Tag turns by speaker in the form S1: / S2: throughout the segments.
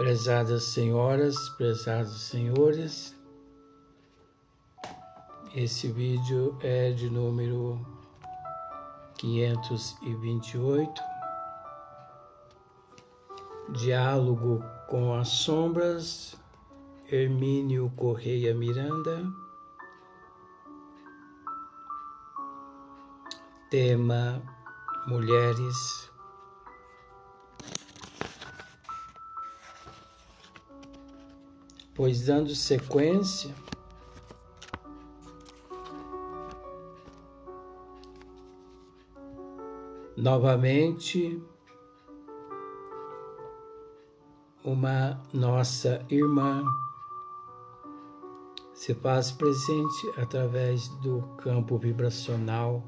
S1: Prezadas senhoras, prezados senhores, esse vídeo é de número 528, Diálogo com as Sombras, Hermínio Correia Miranda, tema Mulheres. Pois dando sequência, novamente, uma nossa irmã se faz presente através do campo vibracional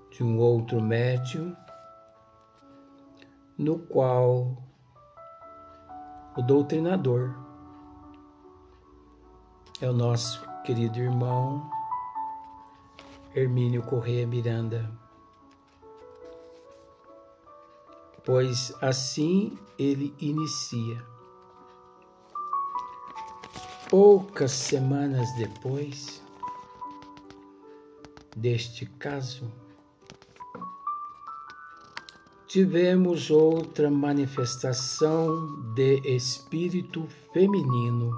S1: de um outro médium, no qual o doutrinador é o nosso querido irmão Hermínio Correia Miranda, pois assim ele inicia. Poucas semanas depois deste caso, tivemos outra manifestação de espírito feminino.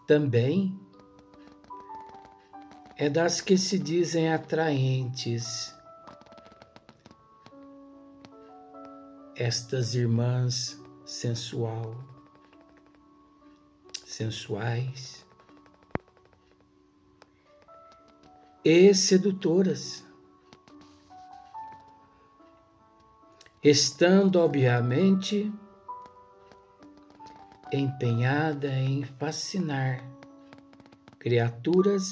S1: Também é das que se dizem atraentes. Estas irmãs sensuais e sedutoras, estando obviamente empenhada em fascinar criaturas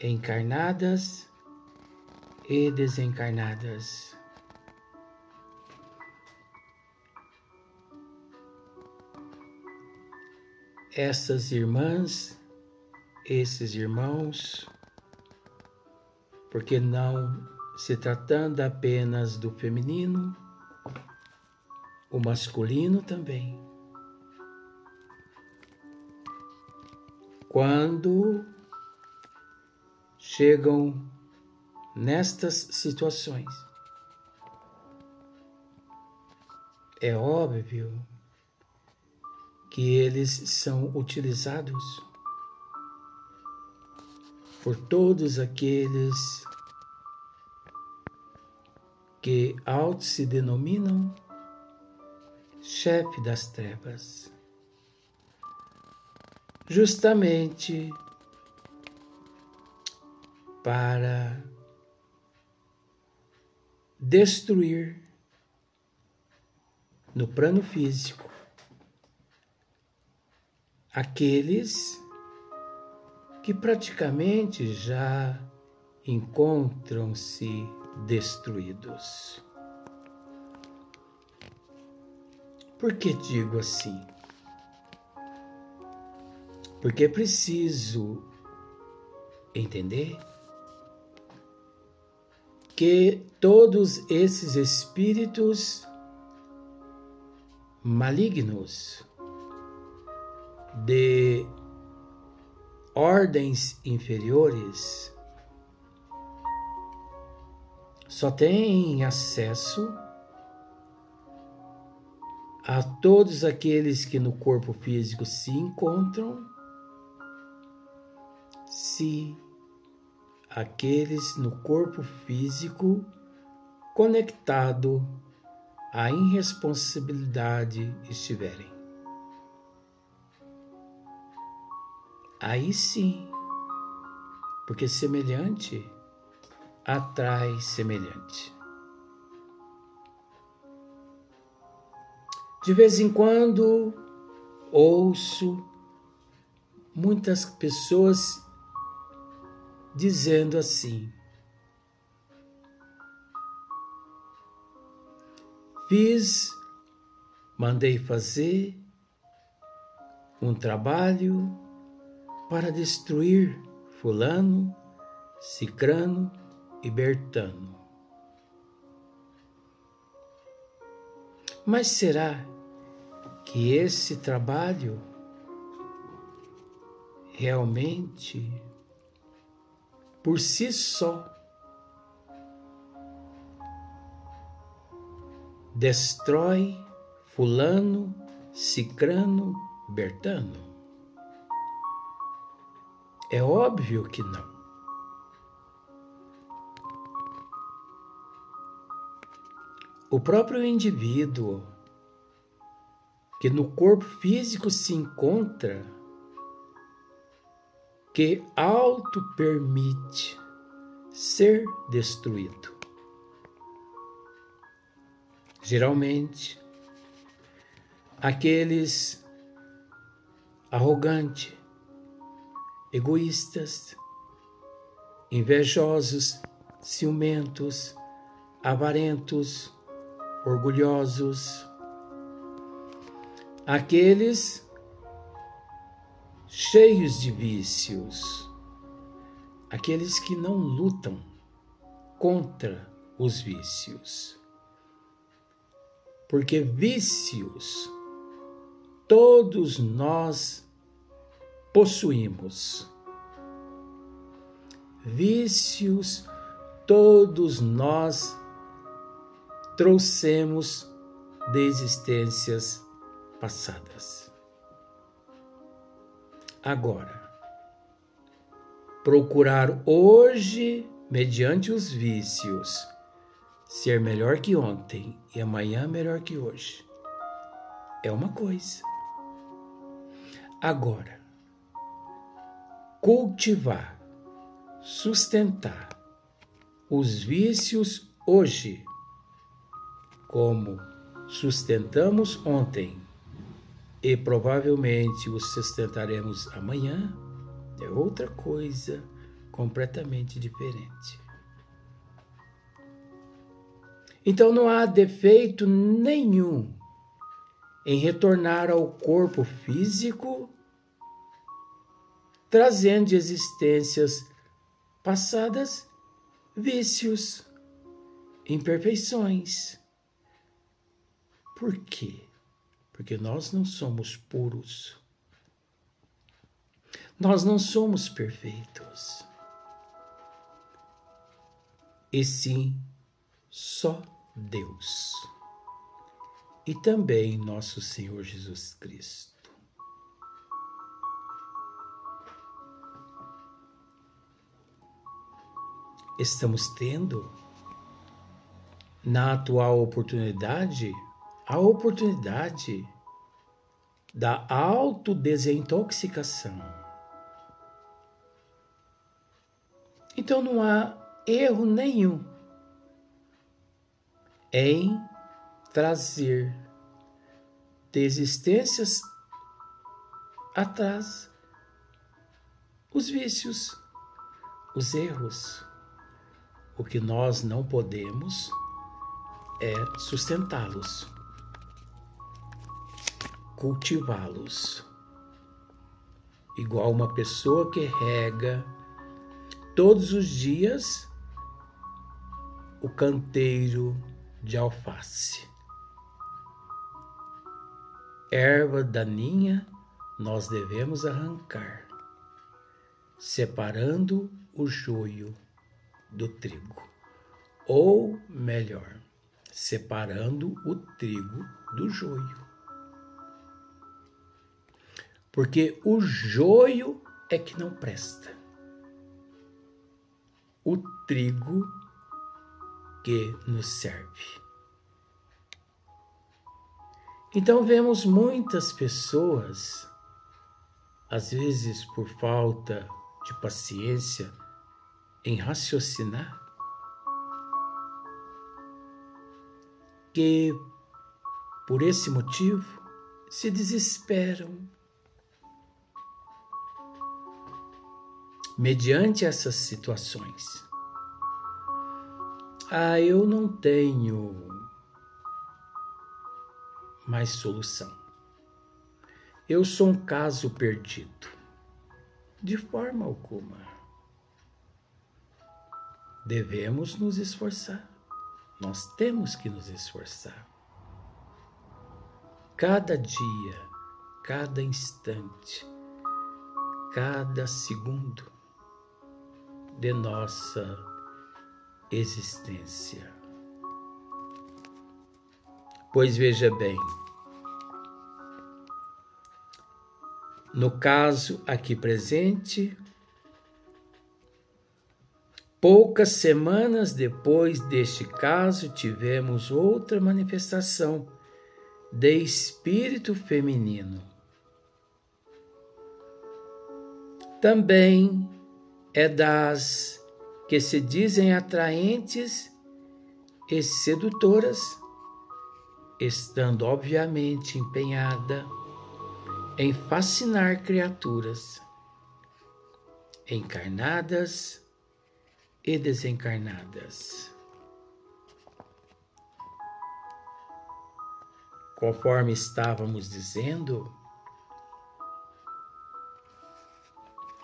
S1: encarnadas e desencarnadas. Essas irmãs, esses irmãos, porque não se tratando apenas do feminino, o masculino também. Quando chegam nestas situações, é óbvio que eles são utilizados por todos aqueles que se denominam chefe das trevas, justamente para destruir no plano físico aqueles que praticamente já encontram-se destruídos. Por que digo assim? Porque é preciso entender que todos esses espíritos malignos de ordens inferiores só têm acesso a todos aqueles que no corpo físico se encontram, se aqueles no corpo físico conectado à irresponsabilidade estiverem. Aí sim, porque semelhante atrai semelhante. De vez em quando ouço muitas pessoas dizendo assim: mandei fazer um trabalho para destruir fulano, cicrano e bertano. Mas será que esse trabalho realmente, por si só, destrói fulano, cicrano, bertano? É óbvio que não. O próprio indivíduo que no corpo físico se encontra, que auto-permite ser destruído. Geralmente, aqueles arrogantes, egoístas, invejosos, ciumentos, avarentos, orgulhosos, aqueles cheios de vícios, aqueles que não lutam contra os vícios. Porque vícios todos nós possuímos. Vícios todos nós trouxemos de existências passadas. Agora, procurar hoje, mediante os vícios, ser melhor que ontem e amanhã melhor que hoje, é uma coisa. Agora, cultivar, sustentar os vícios hoje, como sustentamos ontem e provavelmente os sustentaremos amanhã, é outra coisa completamente diferente. Então não há defeito nenhum em retornar ao corpo físico, trazendo de existências passadas vícios, imperfeições. Por quê? Porque nós não somos puros. Nós não somos perfeitos. E sim, só Deus. E também nosso Senhor Jesus Cristo. Estamos tendo, na atual oportunidade, a oportunidade da autodesintoxicação. Então não há erro nenhum em trazer de existências atrás os vícios, os erros. O que nós não podemos é sustentá-los, cultivá-los. Igual uma pessoa que rega todos os dias o canteiro de alface. Erva daninha nós devemos arrancar, separando o joio do trigo. Ou melhor, separando o trigo do joio. Porque o joio é que não presta. O trigo que nos serve. Então vemos muitas pessoas, às vezes por falta de paciência em raciocinar, que por esse motivo se desesperam. Mediante essas situações. Eu não tenho mais solução. Eu sou um caso perdido. De forma alguma. Devemos nos esforçar. Nós temos que nos esforçar. cada dia, cada instante, cada segundo de nossa existência. Pois veja bem, no caso aqui presente, poucas semanas depois deste caso, tivemos outra manifestação de espírito feminino. Também é das que se dizem atraentes e sedutoras, estando obviamente empenhada em fascinar criaturas encarnadas e desencarnadas. Conforme estávamos dizendo,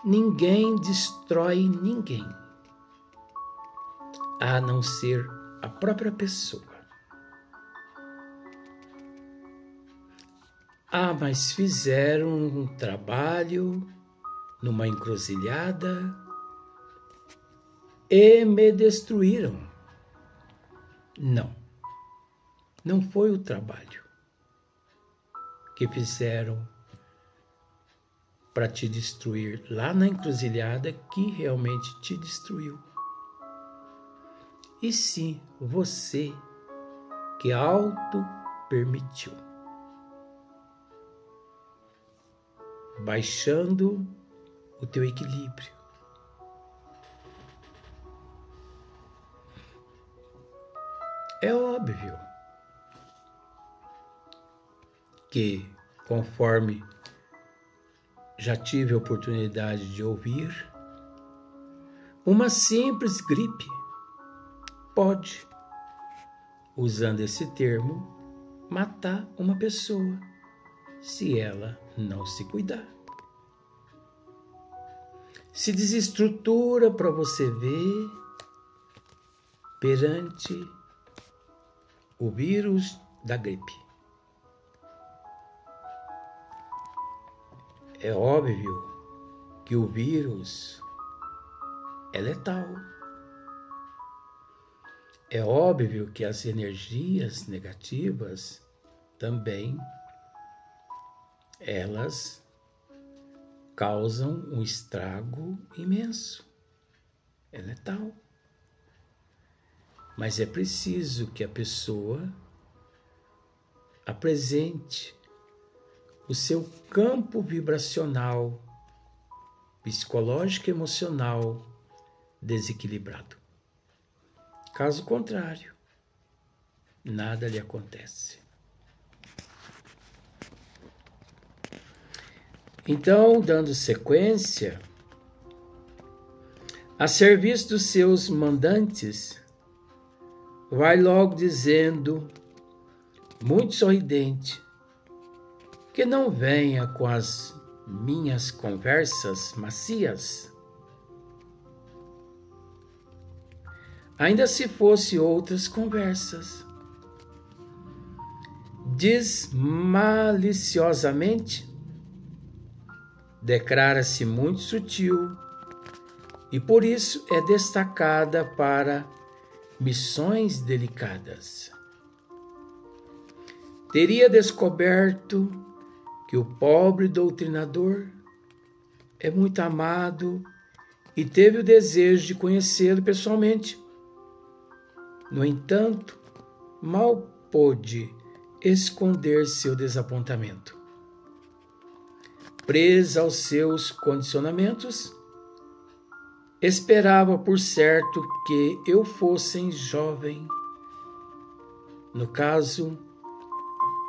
S1: ninguém destrói ninguém, a não ser a própria pessoa. Mas fizeram um trabalho numa encruzilhada e me destruíram. Não foi o trabalho que fizeram para te destruir lá na encruzilhada que realmente te destruiu. E sim, você que auto-permitiu, baixando o teu equilíbrio. É óbvio que, conforme já tive a oportunidade de ouvir, uma simples gripe pode, usando esse termo, matar uma pessoa se ela não se cuidar. Se desestrutura para você ver perante o vírus da gripe. É óbvio que o vírus é letal. É óbvio que as energias negativas também, elas causam um estrago imenso. É letal. Mas é preciso que a pessoa apresente o seu campo vibracional, psicológico e emocional desequilibrado. Caso contrário, nada lhe acontece. Então, dando sequência, a serviço dos seus mandantes, vai logo dizendo, muito sorridente, que não venha com as minhas conversas macias. Ainda se fosse outras conversas. Diz maliciosamente, declara-se muito sutil e por isso é destacada para missões delicadas. Teria descoberto que o pobre doutrinador é muito amado e teve o desejo de conhecê-lo pessoalmente. No entanto, mal pôde esconder seu desapontamento. Presa aos seus condicionamentos, esperava por certo que eu fosse jovem. No caso,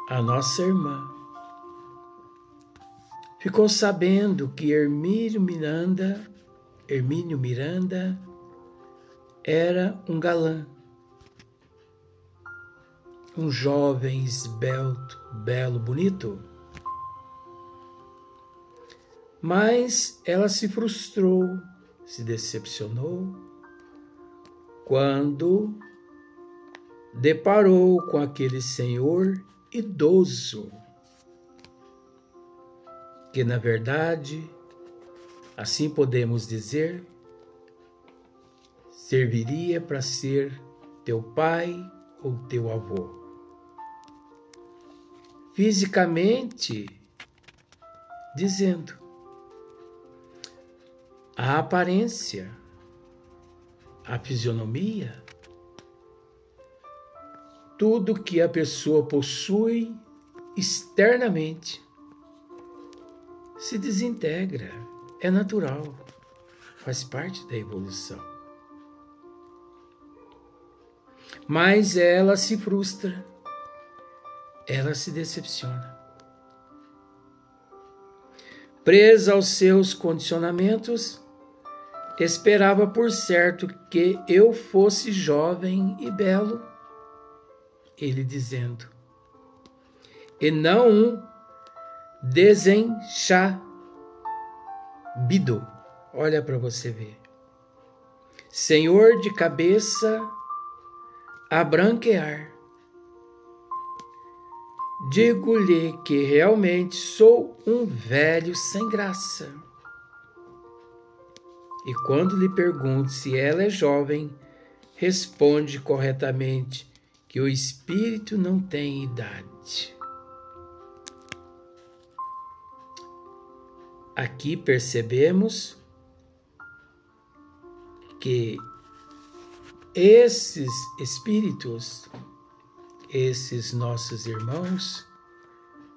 S1: a nossa irmã. Ficou sabendo que Hermínio Miranda era um galã, um jovem esbelto, belo, bonito. Mas ela se frustrou, se decepcionou, quando deparou com aquele senhor idoso, que na verdade, assim podemos dizer, serviria para ser teu pai ou teu avô. Fisicamente dizendo, a aparência, a fisionomia, tudo que a pessoa possui externamente se desintegra, é natural, faz parte da evolução. Mas ela se frustra, ela se decepciona. Presa aos seus condicionamentos, esperava por certo que eu fosse jovem e belo, ele dizendo, e não um desenchabido. Olha para você ver. Senhor de cabeça a branquear. Digo-lhe que realmente sou um velho sem graça. E quando lhe pergunto se ela é jovem, responde corretamente que o espírito não tem idade. Aqui percebemos que esses espíritos, esses nossos irmãos,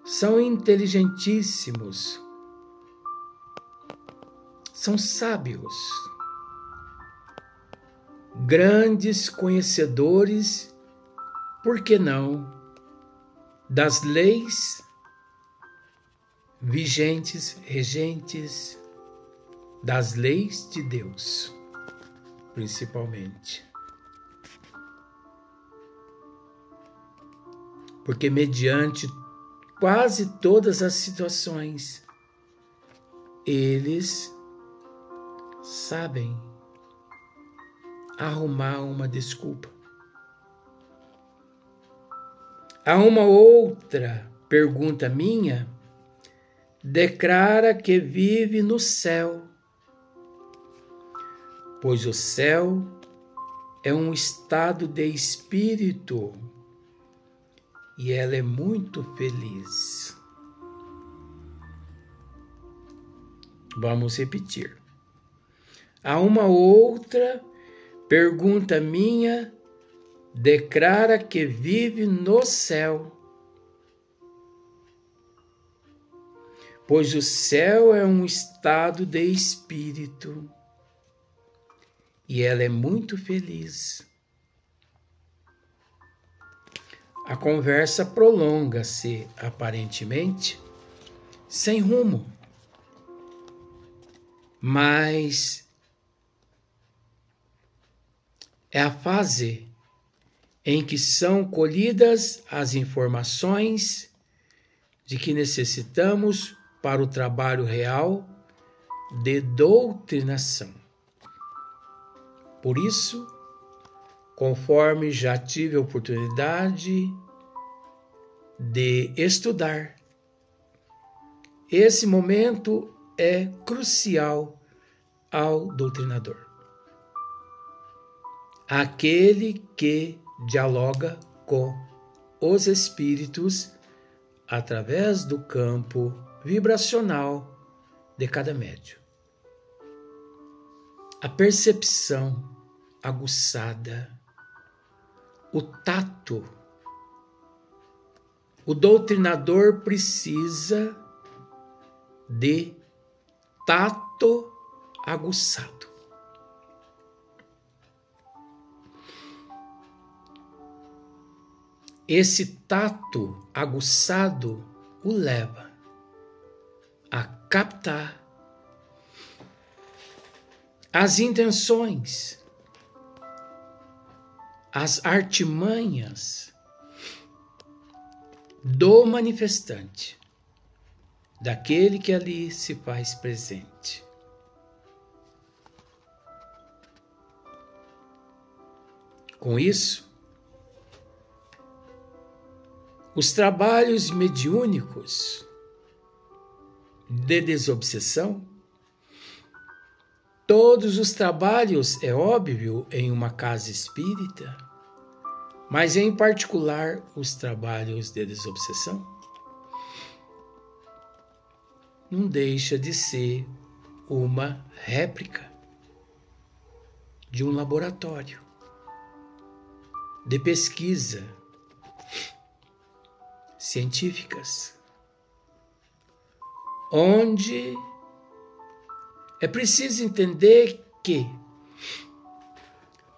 S1: são inteligentíssimos, são sábios, grandes conhecedores, por que não, das leis vigentes, regentes, das leis de Deus, principalmente. Porque mediante quase todas as situações, eles sabem arrumar uma desculpa. Há uma outra pergunta minha, declara que vive no céu, pois o céu é um estado de espírito e ela é muito feliz. Vamos repetir. Há uma outra pergunta minha, declara que vive no céu, pois o céu é um estado de espírito e ela é muito feliz. A conversa prolonga-se, aparentemente, sem rumo, mas é a fase em que são colhidas as informações de que necessitamos para o trabalho real de doutrinação. Por isso, conforme já tive a oportunidade de estudar, esse momento é crucial ao doutrinador. Aquele que dialoga com os espíritos através do campo vibracional de cada médium. A percepção aguçada, o tato. O doutrinador precisa de tato aguçado. Esse tato aguçado o leva a captar as intenções, as artimanhas do manifestante, daquele que ali se faz presente. Com isso, os trabalhos mediúnicos de desobsessão, todos os trabalhos, é óbvio, em uma casa espírita, mas em particular os trabalhos de desobsessão, não deixa de ser uma réplica de um laboratório de pesquisa científicas, onde é preciso entender que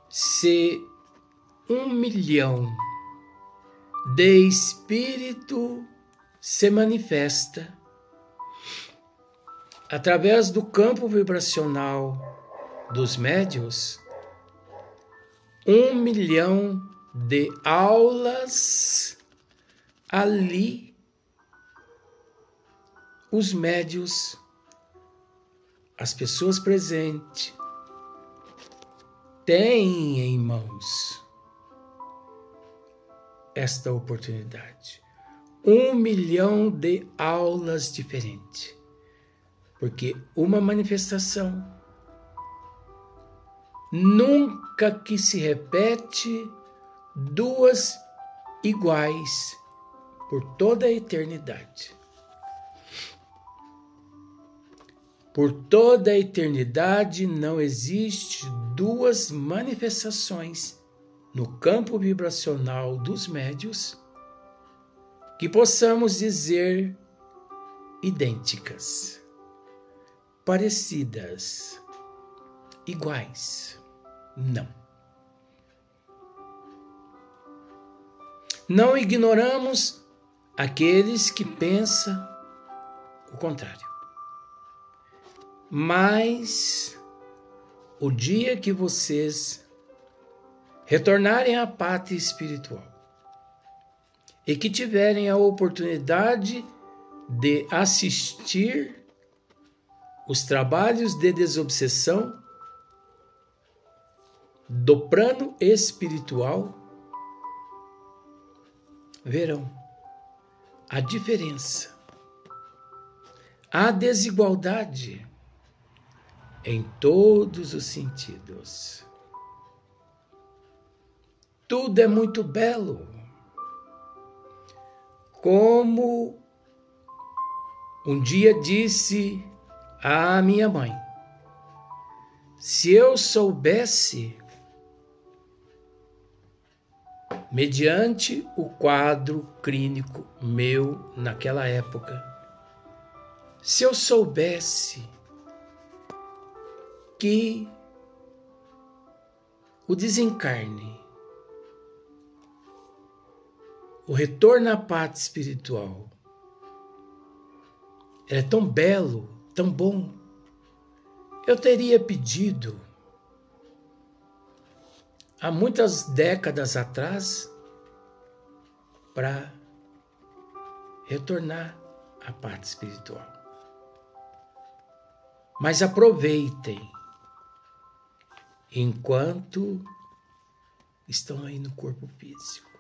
S1: se 1 milhão de espírito se manifesta através do campo vibracional dos médiuns, 1 milhão de aulas ali, os médiuns, as pessoas presentes, têm em mãos esta oportunidade. 1 milhão de aulas diferentes. Porque uma manifestação nunca que se repete 2 iguais por toda a eternidade. Por toda a eternidade não existe 2 manifestações no campo vibracional dos médiuns que possamos dizer idênticas, parecidas, iguais. Não. Não ignoramos aqueles que pensam o contrário. Mas o dia que vocês retornarem à pátria espiritual e que tiverem a oportunidade de assistir os trabalhos de desobsessão do plano espiritual, verão a diferença, a desigualdade em todos os sentidos. Tudo é muito belo, como um dia disse a minha mãe: se eu soubesse, mediante o quadro clínico meu naquela época, se eu soubesse que o desencarne, o retorno à pátria espiritual, é tão belo, tão bom, eu teria pedido há muitas décadas atrás para retornar à pátria espiritual. Mas aproveitem enquanto estão aí no corpo físico.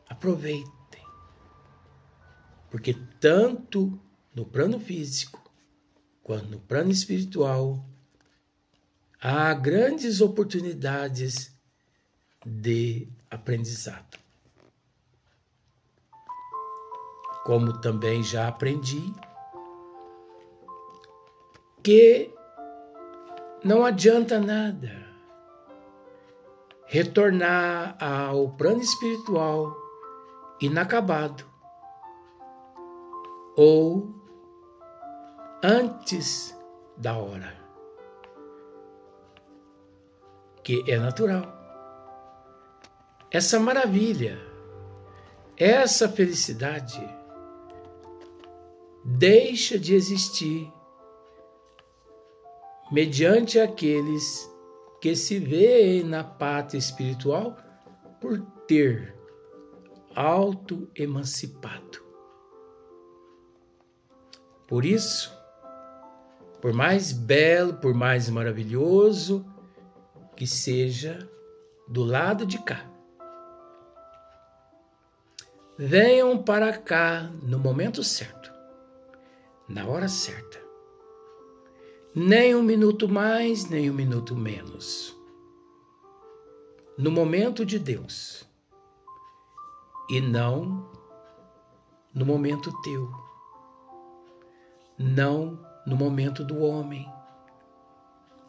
S1: Aproveitem, porque tanto no plano físico quanto no plano espiritual há grandes oportunidades de aprendizado. Como também já aprendi que não adianta nada retornar ao plano espiritual inacabado ou antes da hora, que é natural. Essa maravilha, essa felicidade deixa de existir mediante aqueles que se veem na pátria espiritual por ter auto-emancipado. Por isso, por mais belo, por mais maravilhoso que seja do lado de cá, venham para cá no momento certo, na hora certa. Nem um minuto mais, nem um minuto menos. No momento de Deus. E não no momento teu. Não no momento do homem.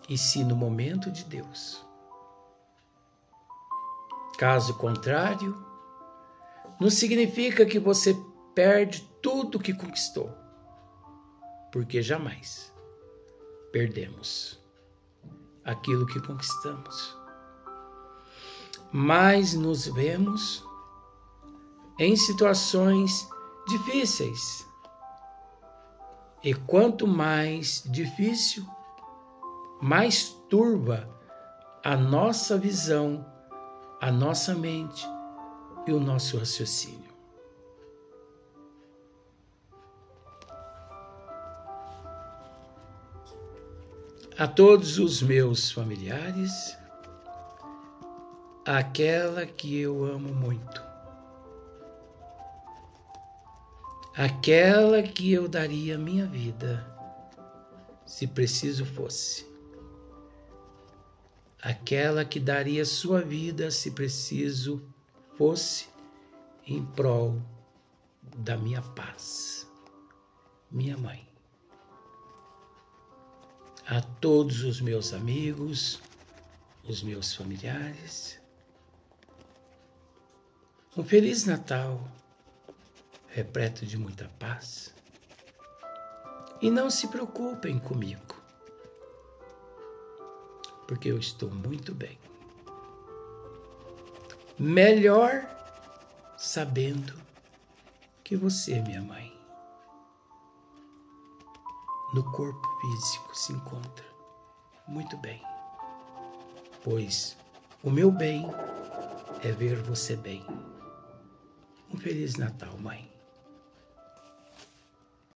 S1: E sim no momento de Deus. Caso contrário, não significa que você perde tudo que conquistou. Porque jamais perdemos aquilo que conquistamos. Mas nos vemos em situações difíceis. E quanto mais difícil, mais turva a nossa visão, a nossa mente e o nosso raciocínio. A todos os meus familiares, aquela que eu amo muito, aquela que eu daria minha vida, se preciso fosse, aquela que daria sua vida, se preciso fosse, em prol da minha paz, minha mãe. A todos os meus amigos, os meus familiares, um Feliz Natal, repleto de muita paz. E não se preocupem comigo, porque eu estou muito bem. Melhor sabendo que você, minha mãe, no corpo físico se encontra muito bem, pois o meu bem é ver você bem. Um Feliz Natal, mãe.